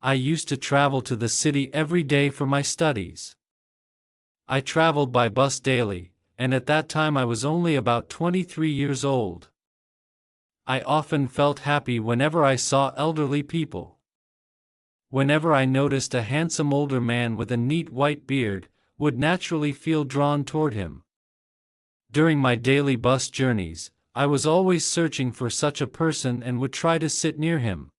I used to travel to the city every day for my studies. I traveled by bus daily, and at that time I was only about 23 years old. I often felt happy whenever I saw elderly people. Whenever I noticed a handsome older man with a neat white beard, would naturally feel drawn toward him. During my daily bus journeys, I was always searching for such a person and would try to sit near him.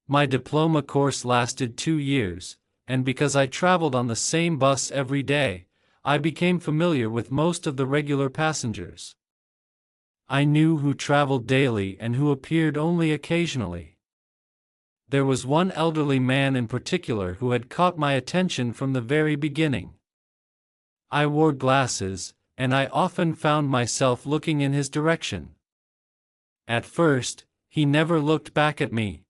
My diploma course lasted 2 years, and because I traveled on the same bus every day, I became familiar with most of the regular passengers. I knew who traveled daily and who appeared only occasionally. There was one elderly man in particular who had caught my attention from the very beginning. I wore glasses, and I often found myself looking in his direction. At first, he never looked back at me.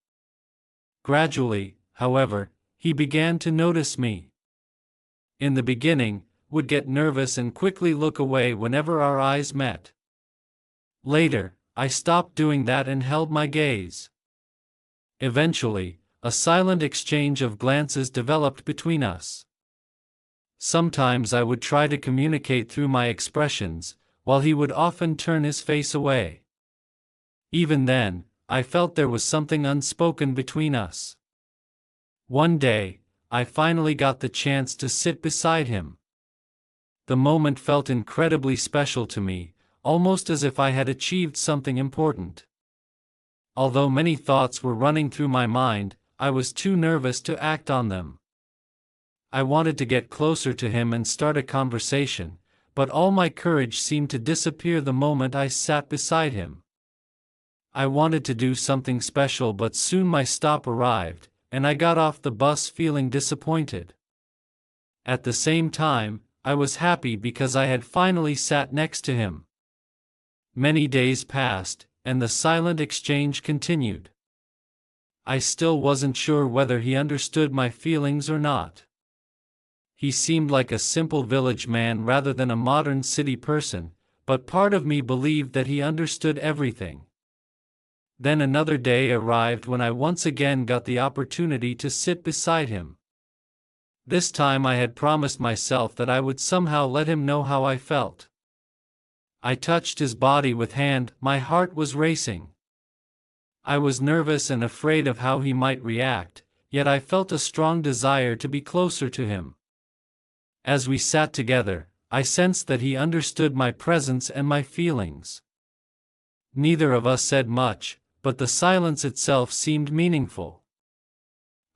Gradually, however, he began to notice me. In the beginning, would get nervous and quickly look away whenever our eyes met. Later, I stopped doing that and held my gaze. Eventually, a silent exchange of glances developed between us. Sometimes I would try to communicate through my expressions, while he would often turn his face away. Even then, I felt there was something unspoken between us. One day, I finally got the chance to sit beside him. The moment felt incredibly special to me, almost as if I had achieved something important. Although many thoughts were running through my mind, I was too nervous to act on them. I wanted to get closer to him and start a conversation, but all my courage seemed to disappear the moment I sat beside him. I wanted to do something special, but soon my stop arrived, and I got off the bus feeling disappointed. At the same time, I was happy because I had finally sat next to him. Many days passed, and the silent exchange continued. I still wasn't sure whether he understood my feelings or not. He seemed like a simple village man rather than a modern city person, but part of me believed that he understood everything. Then another day arrived when I once again got the opportunity to sit beside him. This time I had promised myself that I would somehow let him know how I felt. I touched his body with hand, my heart was racing. I was nervous and afraid of how he might react, yet I felt a strong desire to be closer to him. As we sat together, I sensed that he understood my presence and my feelings. Neither of us said much, but the silence itself seemed meaningful.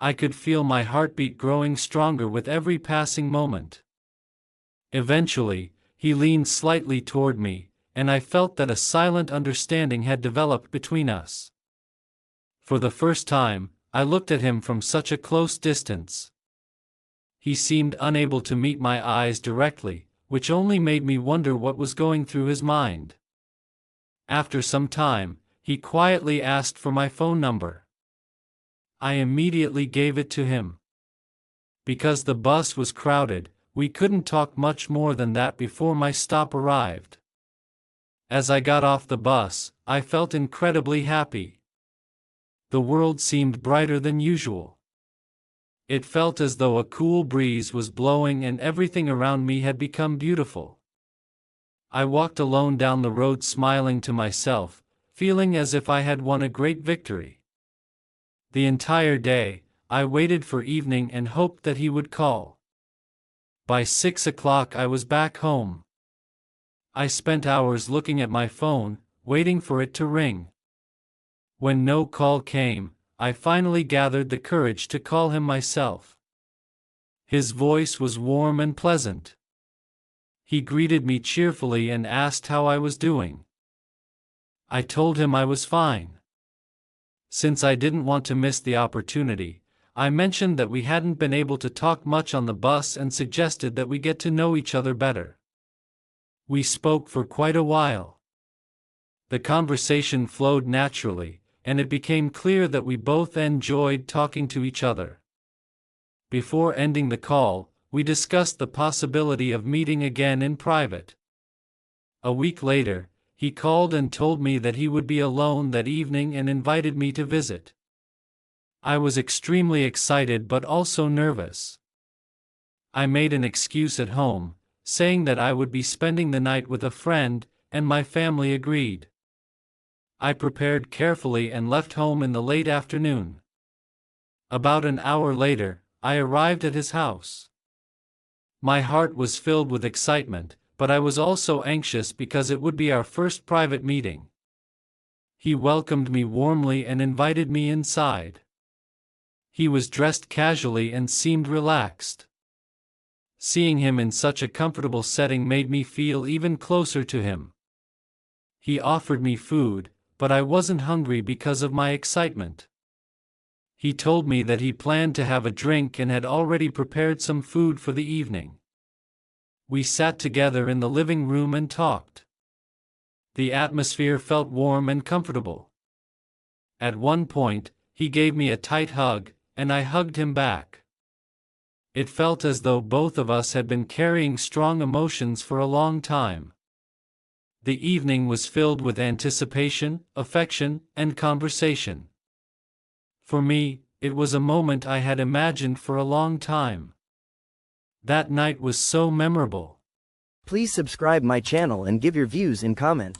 I could feel my heartbeat growing stronger with every passing moment. Eventually, he leaned slightly toward me, and I felt that a silent understanding had developed between us. For the first time, I looked at him from such a close distance. He seemed unable to meet my eyes directly, which only made me wonder what was going through his mind. After some time, he quietly asked for my phone number. I immediately gave it to him. Because the bus was crowded, we couldn't talk much more than that before my stop arrived. As I got off the bus, I felt incredibly happy. The world seemed brighter than usual. It felt as though a cool breeze was blowing and everything around me had become beautiful. I walked alone down the road smiling to myself, feeling as if I had won a great victory. The entire day, I waited for evening and hoped that he would call. By 6 o'clock I was back home. I spent hours looking at my phone, waiting for it to ring. When no call came, I finally gathered the courage to call him myself. His voice was warm and pleasant. He greeted me cheerfully and asked how I was doing. I told him I was fine. Since I didn't want to miss the opportunity, I mentioned that we hadn't been able to talk much on the bus and suggested that we get to know each other better. We spoke for quite a while. The conversation flowed naturally, and it became clear that we both enjoyed talking to each other. Before ending the call, we discussed the possibility of meeting again in private. A week later, he called and told me that he would be alone that evening and invited me to visit. I was extremely excited but also nervous. I made an excuse at home, saying that I would be spending the night with a friend, and my family agreed. I prepared carefully and left home in the late afternoon. About an hour later, I arrived at his house. My heart was filled with excitement, but I was also anxious because it would be our first private meeting. He welcomed me warmly and invited me inside. He was dressed casually and seemed relaxed. Seeing him in such a comfortable setting made me feel even closer to him. He offered me food, but I wasn't hungry because of my excitement. He told me that he planned to have a drink and had already prepared some food for the evening. We sat together in the living room and talked. The atmosphere felt warm and comfortable. At one point, he gave me a tight hug, and I hugged him back. It felt as though both of us had been carrying strong emotions for a long time. The evening was filled with anticipation, affection, and conversation. For me, it was a moment I had imagined for a long time. That night was so memorable. Please subscribe my channel and give your views in comment.